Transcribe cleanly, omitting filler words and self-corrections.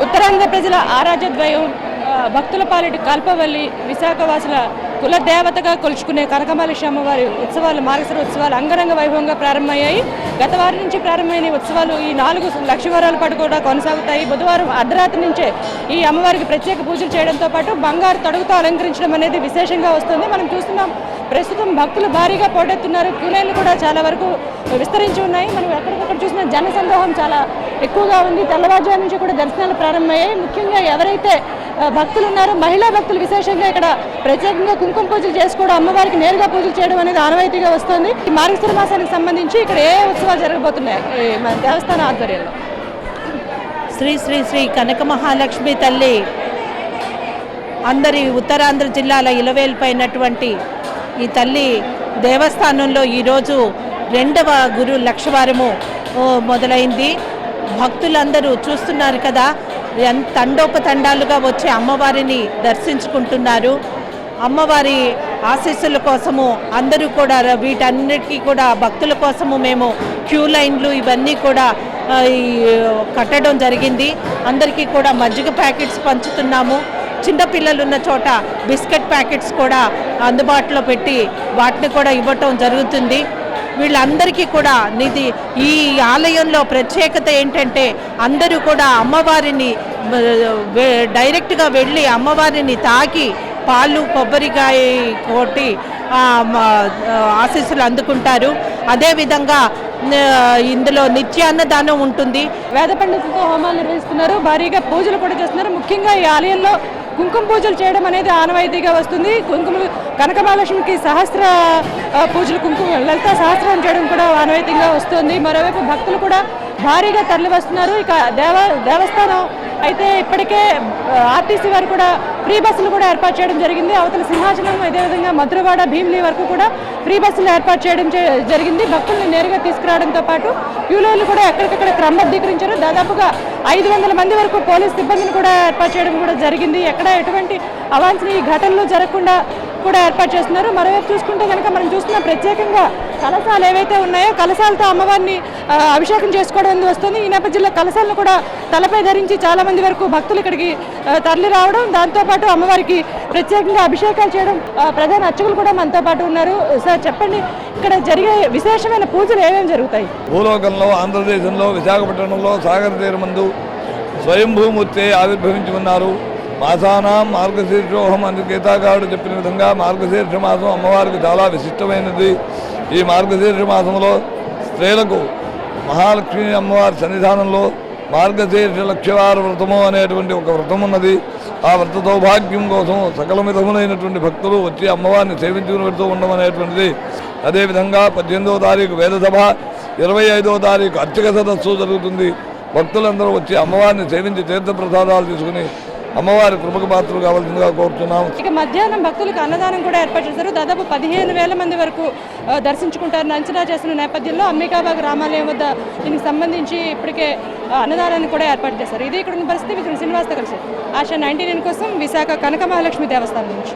ఉత్తరాంధ్ర ప్రజల ఆరాధ్యద్వయం భక్తుల పాలిటి కల్పవల్లి విశాఖవాసుల కుల దేవతగా కొలుచుకునే కనకమహాలక్ష్మి అమ్మవారి ఉత్సవాలు మార్గశిర ఉత్సవాలు అంగరంగ వైభవంగా ప్రారంభమయ్యాయి. గత వారం నుంచి ప్రారంభమైన ఉత్సవాలు ఈ 4 లక్షవారాల పాటు కూడా కొనసాగుతాయి. బుధవారం అర్ధరాత్రి నుంచే ఈ అమ్మవారికి ప్రత్యేక పూజలు చేయడంతో పాటు బంగారు తొడుగుతో అలంకరించడం అనేది విశేషంగా వస్తుంది. మనం చూస్తున్నాం ప్రస్తుతం భక్తులు భారీగా పోటెత్తున్నారు. క్యూలైన్లు కూడా చాలా వరకు విస్తరించి ఉన్నాయి. మనం ఎక్కడికక్కడ చూసిన జనసందోహం చాలా ఎక్కువగా ఉంది. తెల్లవారుజాము నుంచి కూడా దర్శనాలు ప్రారంభమయ్యాయి. ముఖ్యంగా ఎవరైతే భక్తులు ఉన్నారో మహిళా భక్తులు విశేషంగా ఇక్కడ ప్రత్యేకంగా కుంకుమ పూజలు చేసుకోవడం, అమ్మవారికి నేరుగా పూజలు చేయడం అనేది ఆనవాయితీగా వస్తుంది. ఈ మార్గశిర మాసానికి సంబంధించి ఇక్కడ ఏ ఉత్సవాలు జరగబోతున్నాయి మన దేవస్థాన ఆధ్వర్యంలో? శ్రీ శ్రీ శ్రీ కనక మహాలక్ష్మి తల్లి అందరి ఉత్తరాంధ్ర జిల్లాల ఇలవేల్పైనటువంటి ఈ తల్లి దేవస్థానంలో ఈరోజు 2వ గురు లక్షవారము మొదలైంది. భక్తులందరూ చూస్తున్నారు కదా, తండోపతండాలుగా వచ్చి అమ్మవారిని దర్శించుకుంటున్నారు. అమ్మవారి ఆశీస్సుల కోసము అందరూ కూడా వీటన్నిటికీ కూడా భక్తుల కోసము మేము క్యూ లైన్లు ఇవన్నీ కూడా కట్టడం జరిగింది. అందరికీ కూడా మజ్జిగ ప్యాకెట్స్ పంచుతున్నాము. చిన్నపిల్లలు ఉన్న చోట బిస్కెట్ ప్యాకెట్స్ కూడా అందుబాటులో పెట్టి వాటిని కూడా ఇవ్వటం జరుగుతుంది. వీళ్ళందరికీ కూడా ఈ ఆలయంలో ప్రత్యేకత ఏంటంటే అందరూ కూడా అమ్మవారిని డైరెక్ట్గా వెళ్ళి అమ్మవారిని తాకి పాలు కొబ్బరికాయ కొట్టి ఆశీస్సులు అందుకుంటారు. అదేవిధంగా ఇందులో నిత్యాన్నదానం ఉంటుంది. వేద పండితులతో హోమాలు నిర్వహిస్తున్నారు, భారీగా పూజలు కూడా చేస్తున్నారు. ముఖ్యంగా ఈ ఆలయంలో కుంకుమ పూజలు చేయడం అనేది ఆనవాయితీగా వస్తుంది. కనకమహాలక్ష్మికి సహస్ర పూజలు లలిత సహస్రం చేయడం కూడా ఆనవాయితీగా వస్తుంది. మరోవైపు భక్తులు కూడా భారీగా తరలి వస్తున్నారు. ఇక దేవస్థానం అయితే ఇప్పటికే ఆర్టీసీ వారు కూడా ఫ్రీ బస్సులు కూడా ఏర్పాటు చేయడం జరిగింది. అవతల సింహాచలం అదేవిధంగా మధురవాడ భీమిలి వరకు కూడా ఫ్రీ బస్సులు ఏర్పాటు చేయడం జరిగింది. భక్తులను నేరుగా తీసుకురావడంతో పాటు క్యూలైన్లు కూడా ఎక్కడికక్కడ క్రమబద్ధీకరించారు. దాదాపుగా 500 మంది వరకు పోలీస్ సిబ్బందిని కూడా ఏర్పాటు చేయడం కూడా జరిగింది. ఎక్కడ ఎటువంటి అవాంఛనీయ ఘటనలు జరగకుండా కూడా ఏర్పాటు చేస్తున్నారు. మరోవైపు చూసుకుంటే కనుక మనం చూస్తున్న ప్రత్యేకంగా కలశాలు ఏవైతే ఉన్నాయో కలశాలతో అమ్మవారిని అభిషేకం చేసుకోవడం వస్తుంది. ఈ నేపథ్యంలో కలశాలను కూడా తలపై ధరించి చాలా మంది వరకు భక్తులు ఇక్కడికి తరలి రావడం, దాంతోపాటు అమ్మవారికి ప్రత్యేకంగా అభిషేకాలు చేయడం ప్రధాన అర్చకులు కూడా మనతో పాటు ఉన్నారు. సార్ చెప్పండి, ఇక్కడ జరిగే విశేషమైన పూజలు ఏమేమి జరుగుతాయి? భూలోకంలో ఆంధ్రదేశంలో విశాఖపట్నంలో సాగర తీరమందు స్వయంభూమూర్తి ఆవిర్భవించి ఉన్నారు. మాసానాం మార్గశీర్షోహం అని గీతాకారుడు చెప్పిన విధంగా మార్గశీర్ష మాసం అమ్మవారికి చాలా విశిష్టమైనది. ఈ మార్గశీర్ష మాసంలో స్త్రీలకు మహాలక్ష్మి అమ్మవారి సన్నిధానంలో మార్గశీర్ష లక్ష్యవార వ్రతము అనేటువంటి ఒక వ్రతం ఉన్నది. ఆ వ్రత సౌభాగ్యం కోసం సకల విధములైనటువంటి భక్తులు వచ్చి అమ్మవారిని సేవించుకుని పెడుతూ ఉండడం అనేటువంటిది. అదేవిధంగా 18వ తారీఖు వేదసభ, 25వ తారీఖు అర్చక సదస్సు జరుగుతుంది. భక్తులందరూ వచ్చి అమ్మవారిని సేవించి తీర్థప్రసాదాలు తీసుకుని అమ్మవారి కృపకు పాత్రలు కావాల్సిందిగా కోరుతున్నాము. ఇక మధ్యాహ్నం భక్తులకు అన్నదానం కూడా ఏర్పాటు చేశారు. దాదాపు 15,000 మంది వరకు దర్శించుకుంటారని అంచనా చేసిన నేపథ్యంలో అంబికాబాగ్ రామాలయం వద్ద దీనికి సంబంధించి ఇప్పటికే అన్నదానాన్ని కూడా ఏర్పాటు చేశారు. ఇది ఇక్కడ ఉన్న పరిస్థితి. శ్రీనివాస్తో కలిసి ఆశా 99 కోసం విశాఖ కనక మహాలక్ష్మి దేవస్థానం నుంచి.